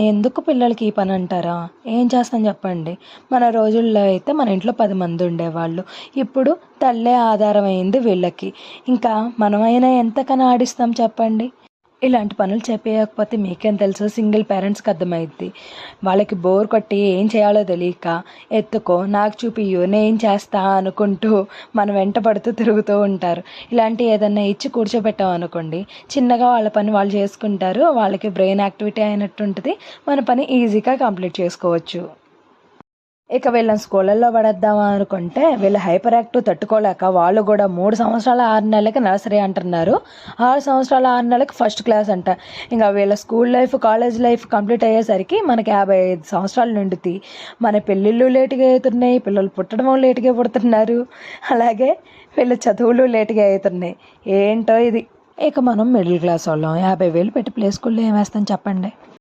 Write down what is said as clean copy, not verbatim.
ఎందుకు పిల్లలకి ఈ పని అంటారా? ఏం చేస్తాం చెప్పండి. మన రోజుల్లో అయితే మన ఇంట్లో 10 మంది ఉండేవాళ్ళు. ఇప్పుడు తల్లే ఆధారం అయింది వీళ్ళకి. ఇంకా మనమైనా ఎంతకని ఆడిస్తాం చెప్పండి. ఇలాంటి పనులు చెప్పేయకపోతే మీకేం తెలుసు, సింగిల్ పేరెంట్స్‌కి అర్థమైద్ది. వాళ్ళకి బోర్ కొట్టి ఏం చేయాలో తెలియక ఎత్తుకో, నాకు చూపియ్యు, నేను చేస్తా అనుకుంటూ మన వెంట పడుతూ తిరుగుతూ ఉంటారు. ఇలాంటియి ఏదన్నా ఇచ్చి కూర్చోబెట్టామనుకోండి, చిన్నగా వాళ్ళ పని వాళ్ళు చేసుకుంటారు. వాళ్ళకి బ్రెయిన్ యాక్టివిటీ అయినట్టుంటది. మన పని ఈజీగా కంప్లీట్ చేసుకోవచ్చు. ఇక వీళ్ళని స్కూళ్ళల్లో పడేద్దామా అనుకుంటే వీళ్ళ హైపర్ యాక్టివ్ తట్టుకోలేక వాళ్ళు కూడా 3 సంవత్సరాల 6 నెలలకి నర్సరీ అంటున్నారు. 6 సంవత్సరాల 6 నెలలకి ఫస్ట్ క్లాస్ అంట. ఇంకా వీళ్ళ school life, college life complete అయ్యేసరికి మనకి 55 సంవత్సరాలు నిండుతాయి. మన పెళ్ళిళ్ళు లేటుగా అవుతున్నాయి, పిల్లలు పుట్టడం లేటుగా పుడుతున్నారు, అలాగే వీళ్ళ చదువులు లేటుగా అవుతున్నాయి. ఏంటో ఇది. ఇక మనం మిడిల్ క్లాస్ వాళ్ళం 50,000 పెట్టి ప్లే స్కూల్లో ఏం వేస్తాం చెప్పండి.